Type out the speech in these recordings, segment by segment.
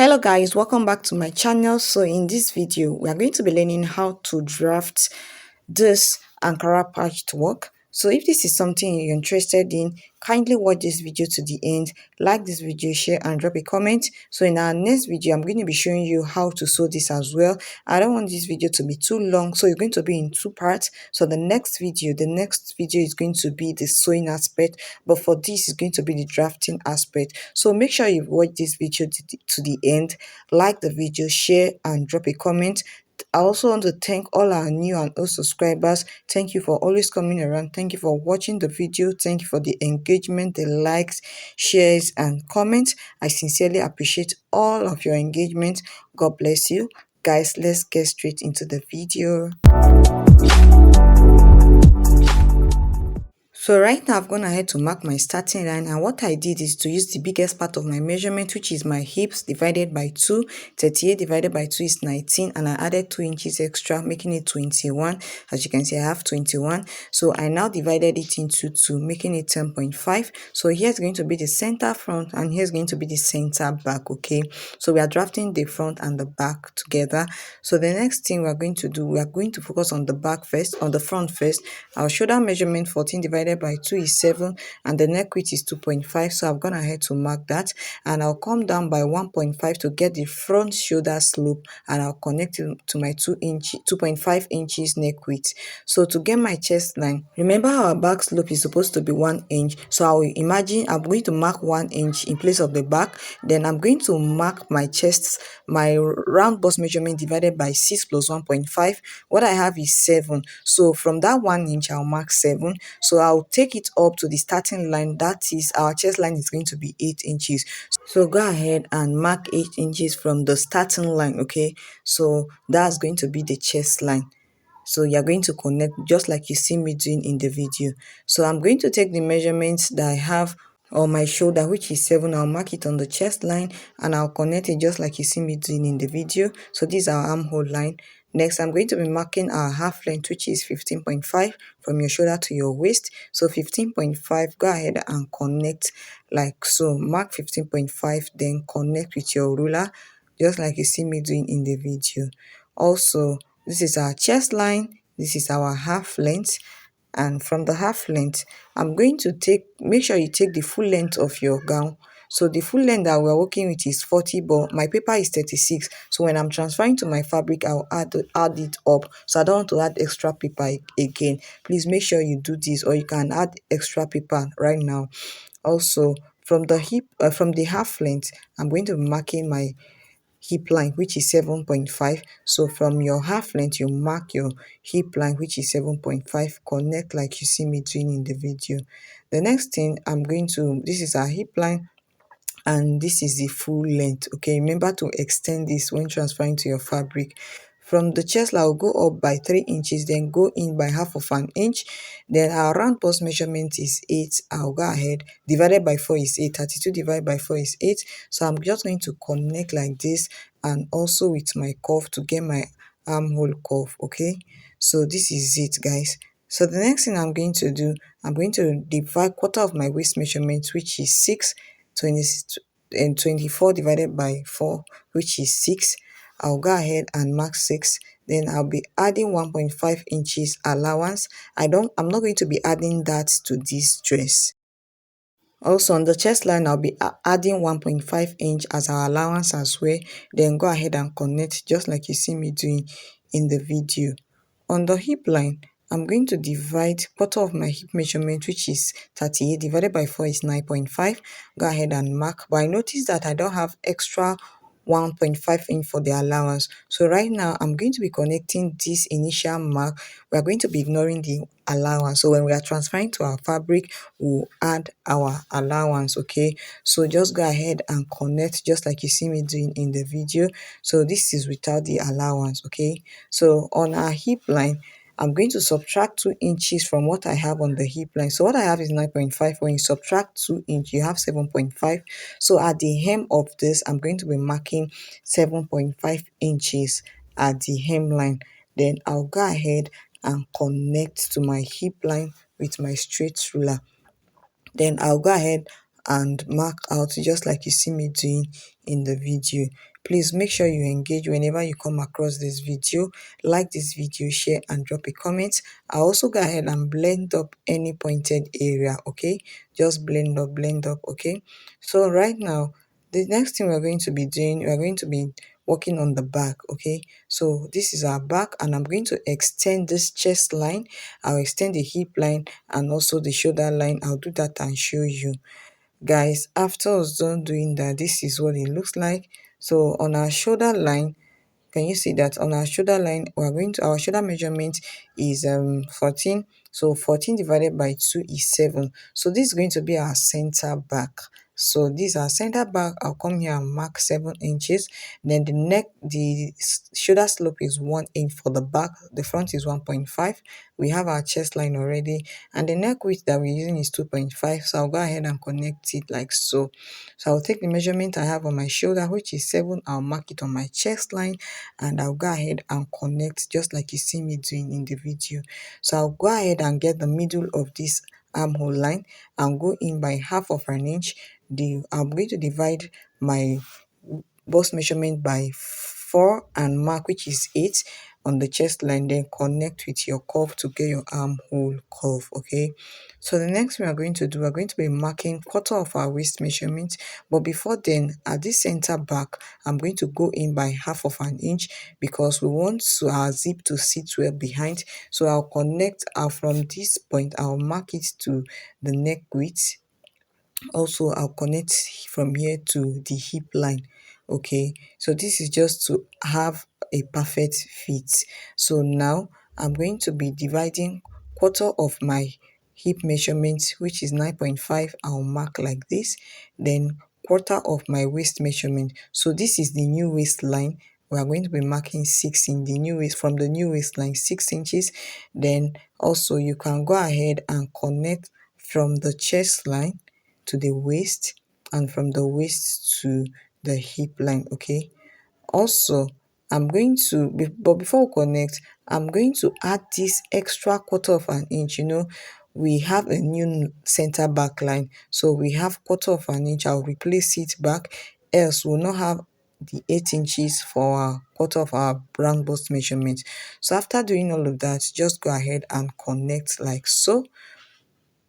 Hello guys, welcome back to my channel. So in this video we are going to be learning how to draft this Ankara patchwork. So if this is something you're interested in, kindly watch this video to the end, like this video, share and drop a comment. So in our next video I'm going to be showing you how to sew this as well. I don't want this video to be too long, so it's going to be in two parts. So the next video is going to be the sewing aspect, but for this is going to be the drafting aspect. So make sure you watch this video to the end, like the video, share and drop a comment. I also want to thank all our new and old subscribers. Thank you for always coming around. Thank you for watching the video. Thank you for the engagement, the likes, shares, and comments. I sincerely appreciate all of your engagement. God bless you. Guys, let's get straight into the video. So right now I've gone ahead to mark my starting line, and what I did is to use the biggest part of my measurement, which is my hips, divided by 2. 38 divided by 2 is 19, and I added 2 inches extra, making it 21. As you can see, I have 21. So I now divided it into 2, making it 10.5. So here's going to be the center front and here's going to be the center back. Okay, so we are drafting the front and the back together. So the next thing we are going to do, we are going to focus on the back first, on the front first. Our shoulder measurement 14 divided by 2 is 7, and the neck width is 2.5. So I've gone ahead to mark that, and I'll come down by 1.5 to get the front shoulder slope, and I'll connect it to my 2.5 inches neck width. So to get my chest line, remember our back slope is supposed to be 1 inch. So I will imagine I'm going to mark 1 inch in place of the back. Then I'm going to mark my chest, my round bust measurement divided by 6 plus 1.5. What I have is 7. So from that 1 inch, I'll mark 7. So I'll take it up to the starting line. That is, our chest line is going to be 8 inches. So go ahead and mark 8 inches from the starting line. Okay, so that's going to be the chest line. So you're going to connect just like you see me doing in the video. So I'm going to take the measurements that I have on my shoulder, which is 7. I'll mark it on the chest line and I'll connect it just like you see me doing in the video. So this is our armhole line. Next, I'm going to be marking our half length, which is 15.5 from your shoulder to your waist. So 15.5, go ahead and connect like so. Mark 15.5, then connect with your ruler, just like you see me doing in the video. Also, this is our chest line, this is our half length, and from the half length, I'm going to make sure you take the full length of your gown. So the full length that we're working with is 40, but my paper is 36. So when I'm transferring to my fabric, I'll add it up. So I don't want to add extra paper again. Please make sure you do this, or you can add extra paper right now. Also, from the half length, I'm going to be marking my hip line, which is 7.5. So from your half length, you mark your hip line, which is 7.5. Connect like you see me doing in the video. The next thing this is our hip line, and this is the full length. Okay, remember to extend this when transferring to your fabric. From the chest, I'll go up by 3 inches, then go in by half of an inch. Then our round bust measurement is 8. I'll go ahead, divided by 4 is 8. 32 divided by 4 is 8. So I'm just going to connect like this, and also with my cuff to get my armhole cuff. Okay, so this is it, guys. So the next thing I'm going to do, I'm going to divide quarter of my waist measurement, which is 6, 20, and 24 divided by 4, which is 6. I'll go ahead and mark 6. Then I'll be adding 1.5 inches allowance. I'm not going to be adding that to this dress. Also on the chest line, I'll be adding 1.5 inch as our allowance as well. Then go ahead and connect just like you see me doing in the video. On the hip line, I'm going to divide quarter of my hip measurement, which is 38 divided by 4 is 9.5. Go ahead and mark. But I noticed that I don't have extra 1.5 inch for the allowance. So right now I'm going to be connecting this initial mark. We are going to be ignoring the allowance. So when we are transferring to our fabric, we'll add our allowance. Okay, so just go ahead and connect just like you see me doing in the video. So this is without the allowance. Okay, so on our hip line, I'm going to subtract 2 inches from what I have on the hip line. So what I have is 9.5. When you subtract 2 inches, you have 7.5. So at the hem of this, I'm going to be marking 7.5 inches at the hemline. Then I'll go ahead and connect to my hip line with my straight ruler. Then I'll go ahead and mark out just like you see me doing in the video. Please make sure you engage whenever you come across this video. Like this video, share and drop a comment. I'll also go ahead and blend up any pointed area, okay? Just blend up, okay? So right now, the next thing we're going to be doing, we're going to be working on the back, okay? So this is our back, and I'm going to extend this chest line. I'll extend the hip line and also the shoulder line. I'll do that and show you. Guys, after I was done doing that, this is what it looks like. So on our shoulder line, can you see that on our shoulder line, our shoulder measurement is 14. So 14 divided by 2 is 7. So this is going to be our center back. So this is our center back. I'll come here and mark 7 inches. Then the shoulder slope is 1 inch for the back. The front is 1.5. We have our chest line already. And the neck width that we're using is 2.5. So I'll go ahead and connect it like so. So I'll take the measurement I have on my shoulder, which is 7. I'll mark it on my chest line, and I'll go ahead and connect just like you see me doing in the video. So I'll go ahead and get the middle of this armhole line and go in by half of an inch. I'm going to divide my bust measurement by 4 and mark, which is 8 on the chest line, then connect with your curve to get your armhole curve, okay? So the next thing we're going to do, we're going to be marking quarter of our waist measurement. But before then, at this center back, I'm going to go in by half of an inch because we want our zip to sit well behind. So I'll connect from this point, I'll mark it to the neck width. Also, I'll connect from here to the hip line, okay? So this is just to have a perfect fit. So now I'm going to be dividing quarter of my hip measurement, which is 9.5. I'll mark like this. Then quarter of my waist measurement. So this is the new waistline. We are going to be marking 6 in the new waist, from the new waistline, 6 inches. Then also you can go ahead and connect from the chest line to the waist, and from the waist to the hip line, okay? Also, I'm going to but before we connect, I'm going to add this extra quarter of an inch. We have a new center back line, so we have quarter of an inch. I'll replace it back, else we'll not have the 8 inches for our quarter of our round bust measurement. So after doing all of that, just go ahead and connect like so.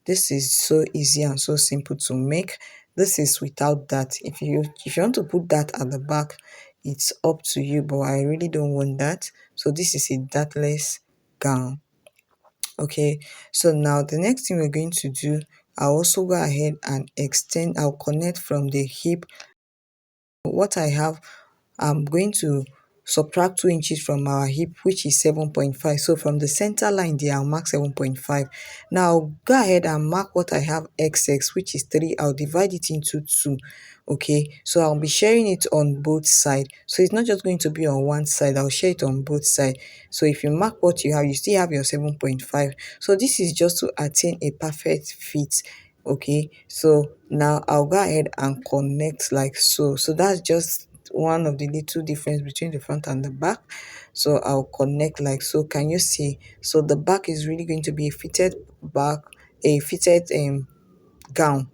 This is so easy and so simple to make. This is without that. If you want to put that at the back, it's up to you, but I really don't want that. So this is a dartless gown. Okay, so now the next thing we're going to do, I'll also go ahead and I'll connect from the hip. What I have, I'm going to subtract 2 inches from our hip, which is 7.5. So from the center line there, I'll mark 7.5. Now go ahead and mark what I have XX, which is 3. I'll divide it into 2. Okay, so I'll be sharing it on both sides. So it's not just going to be on one side, I'll share it on both sides. So if you mark what you have, you still have your 7.5. So this is just to attain a perfect fit. Okay, so now I'll go ahead and connect like so. So that's just one of the little difference between the front and the back. So I'll connect like so. Can you see? So the back is really going to be a fitted back, a fitted gown.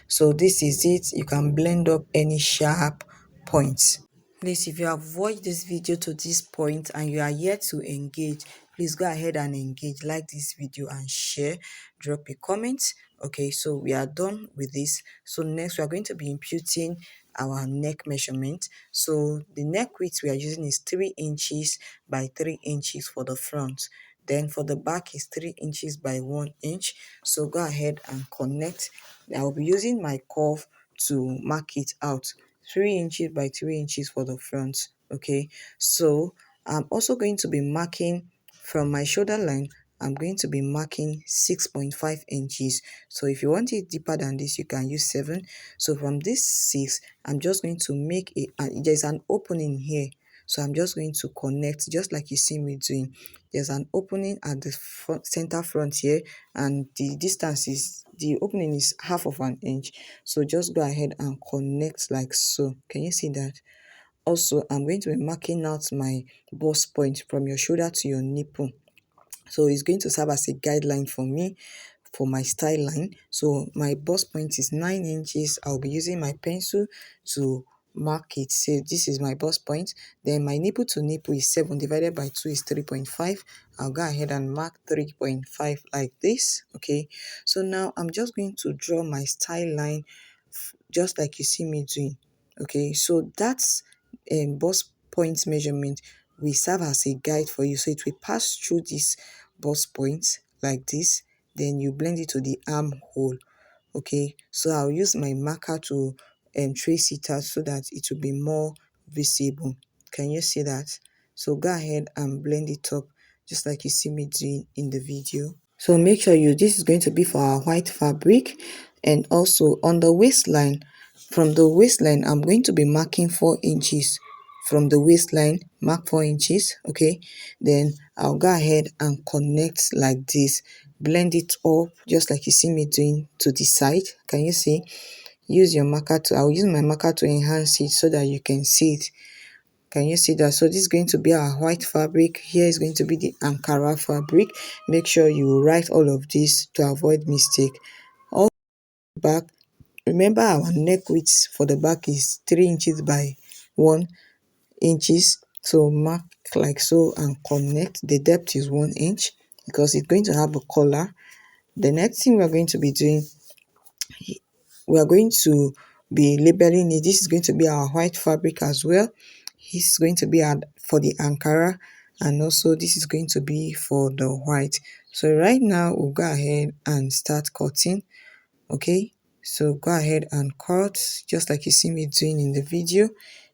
So this is it. You can blend up any sharp points. Please, if you have watched this video to this point and you are yet to engage, please go ahead and engage, like this video and share, drop a comment. Okay, so we are done with this. So next we are going to be imputing our neck measurement. So the neck width we are using is 3 inches by 3 inches for the front. Then for the back is 3 inches by 1 inch. So go ahead and connect. I will be using my curve to mark it out. 3 inches by 3 inches for the front. Okay, so I'm also going to be marking from my shoulder line. I'm going to be marking 6.5 inches. So if you want it deeper than this, you can use 7. So from this 6, I'm just going to make there's an opening here. So I'm just going to connect just like you see me doing. There's an opening at the center front here, and the opening is half of an inch. So just go ahead and connect like so. Can you see that? Also, I'm going to be marking out my bust point from your shoulder to your nipple. So it's going to serve as a guideline for me for my style line. So my bust point is 9 inches. I'll be using my pencil to mark it. Say this is my bust point. Then my nipple to nipple is 7 divided by 2 is 3.5. I'll go ahead and mark 3.5 like this. Okay, so now I'm just going to draw my style line just like you see me doing. Okay, so that's bust point measurement will serve as a guide for you. So it will pass through this bust point like this, then you blend it to the armhole. Okay, so I'll use my marker to trace it out so that it will be more visible. Can you see that? So go ahead and blend it up just like you see me doing in the video. So make sure this is going to be for our white fabric. And also on the waistline, from the waistline I'm going to be marking 4 inches. From the waistline, mark 4 inches. Okay, then I'll go ahead and connect like this, blend it up just like you see me doing to the side. Can you see? Use your marker to I'll use my marker to enhance it so that you can see it. Can you see that? So this is going to be our white fabric. Here is going to be the Ankara fabric. Make sure you write all of this to avoid mistake. All back, remember our neck width for the back is 3 inches by 1 inches. So mark like so and connect. The depth is 1 inch because it's going to have a collar. The next thing we're going to be doing, we are going to be labeling it. This is going to be our white fabric as well. This is going to be for the Ankara, and also this is going to be for the white. So right now we'll go ahead and start cutting. Okay, so go ahead and cut just like you see me doing in the video.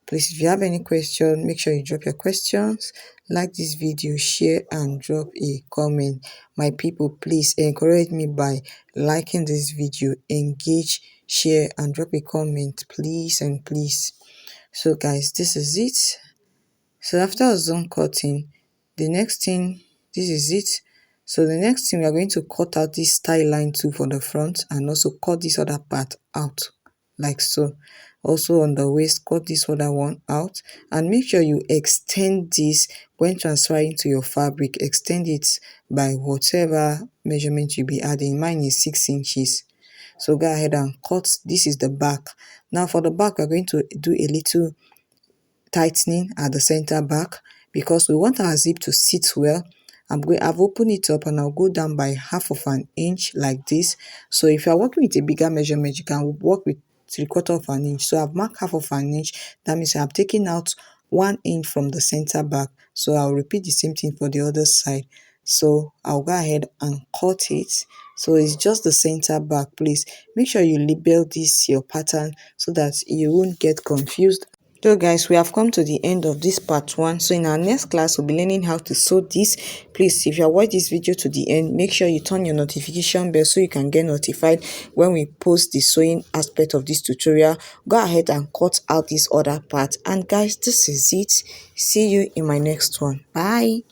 Please, if you have any question, make sure you drop your questions, like this video, share and drop a comment. My people, please encourage me by liking this video, engage, share and drop a comment, please and please. So guys, this is it. So after I was done cutting, the next thing, this is it. So the next thing, we are going to cut out this style line too for the front, and also cut this other part out like so. Also on the waist, cut this other one out, and make sure you extend this when transferring to your fabric. Extend it by whatever measurement you be adding. Mine is 6 inches. So go ahead and cut. This is the back. Now for the back, we're going to do a little tightening at the center back because we want our zip to sit well. I've opened it up and I'll go down by half of an inch like this. So if you're working with a bigger measurement, you can work with 3/4 of an inch. So I've marked half of an inch. That means I'm taking out 1 inch from the center back. So I'll repeat the same thing for the other side. So I'll go ahead and cut it. So it's just the center back. Please make sure you label this your pattern so that you won't get confused. So guys, we have come to the end of this part 1. So in our next class, we'll be learning how to sew this. Please, if you watch this video to the end, make sure you turn your notification bell so you can get notified when we post the sewing aspect of this tutorial. Go ahead and cut out this other part. And guys, this is it. See you in my next one. Bye.